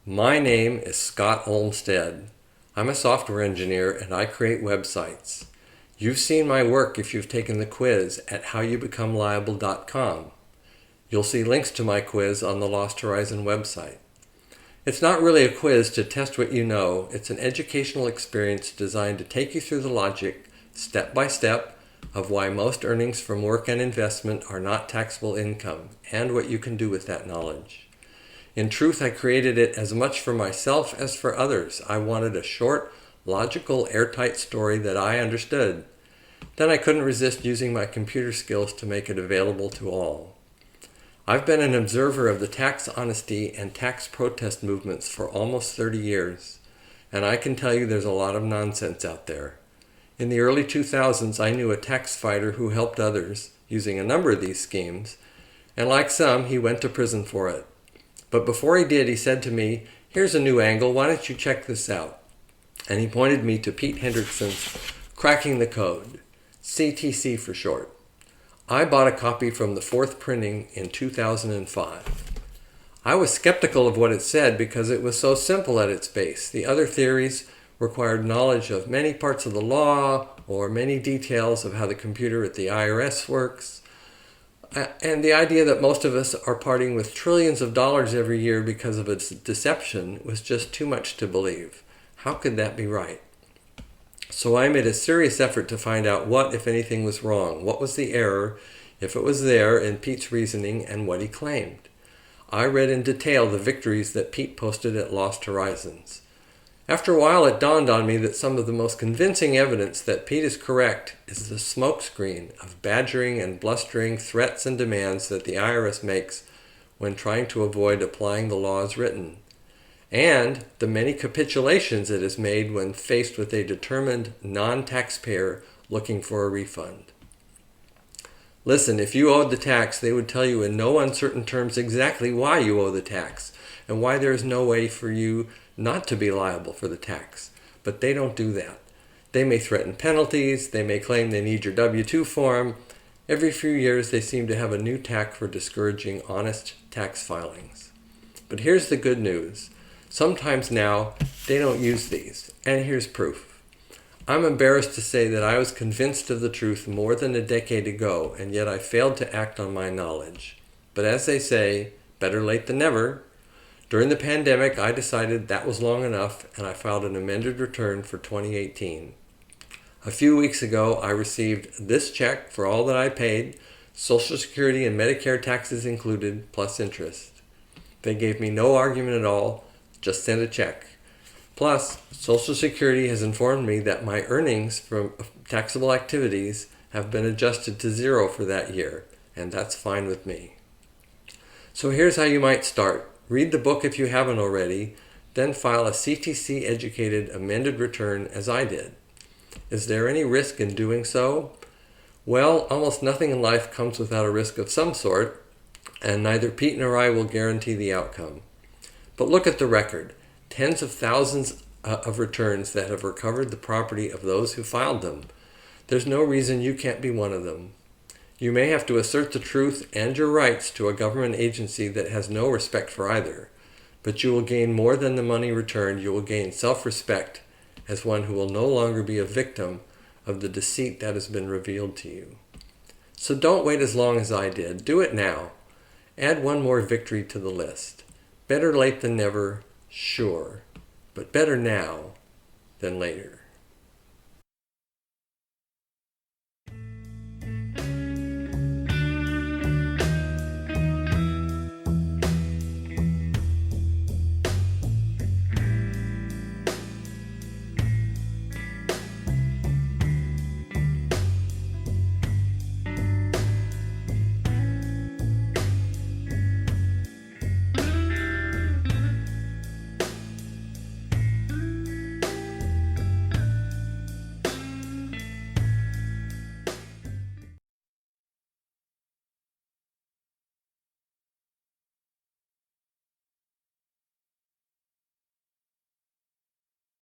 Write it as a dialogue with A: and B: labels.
A: My name is Scott Olmsted. I'm a software engineer and I create websites. You've seen my work if you've taken the quiz at howyouBecomeLiable.com. You'll see links to my quiz on the Lost Horizon website. It's not really a quiz to test what you know. It's an educational experience designed to take you through the logic, step by step, of why most earnings from work and investment are not taxable income, and what you can do with that knowledge. In truth, I created it as much for myself as for others. I wanted a short, logical, airtight story that I understood. Then I couldn't resist using my computer skills to make it available to all. I've been an observer of the tax honesty and tax protest movements for almost 30 years, and I can tell you there's a lot of nonsense out there. In the early 2000s, I knew a tax fighter who helped others using a number of these schemes, and like some, he went to prison for it. But before he did, he said to me, "Here's a new angle, why don't you check this out?" And he pointed me to Pete Hendrickson's Cracking the Code, CTC for short. I bought a copy from the fourth printing in 2005. I was skeptical of what it said because it was so simple at its base. The other theories required knowledge of many parts of the law or many details of how the computer at the IRS works. And the idea that most of us are parting with trillions of dollars every year because of its deception was just too much to believe. How could that be right? So I made a serious effort to find out what, if anything, was wrong. What was the error, if it was there, in Pete's reasoning and what he claimed. I read in detail the victories that Pete posted at Lost Horizons. After a while, it dawned on me that some of the most convincing evidence that Pete is correct is the smokescreen of badgering and blustering threats and demands that the IRS makes when trying to avoid applying the law as written, and the many capitulations it has made when faced with a determined non-taxpayer looking for a refund. Listen, if you owed the tax, they would tell you in no uncertain terms exactly why you owe the tax and why there is no way for you not to be liable for the tax. But they don't do that. They may threaten penalties, they may claim they need your W-2 form. Every few years they seem to have a new tack for discouraging honest tax filings. But here's the good news. Sometimes now they don't use these, and here's proof. I'm embarrassed to say that I was convinced of the truth more than a decade ago, and yet I failed to act on my knowledge. But as they say, better late than never. During the pandemic, I decided that was long enough, and I filed an amended return for 2018. A few weeks ago, I received this check for all that I paid, Social Security and Medicare taxes included, plus interest. They gave me no argument at all, just sent a check. Plus, Social Security has informed me that my earnings from taxable activities have been adjusted to zero for that year, and that's fine with me. So here's how you might start. Read the book if you haven't already, then file a CTC-educated amended return as I did. Is there any risk in doing so? Well, almost nothing in life comes without a risk of some sort, and neither Pete nor I will guarantee the outcome. But look at the record. Tens of thousands of returns that have recovered the property of those who filed them. There's no reason you can't be one of them. You may have to assert the truth and your rights to a government agency that has no respect for either, but you will gain more than the money returned. You will gain self-respect as one who will no longer be a victim of the deceit that has been revealed to you. So don't wait as long as I did. Do it now. Add one more victory to the list. Better late than never, sure, but better now than later.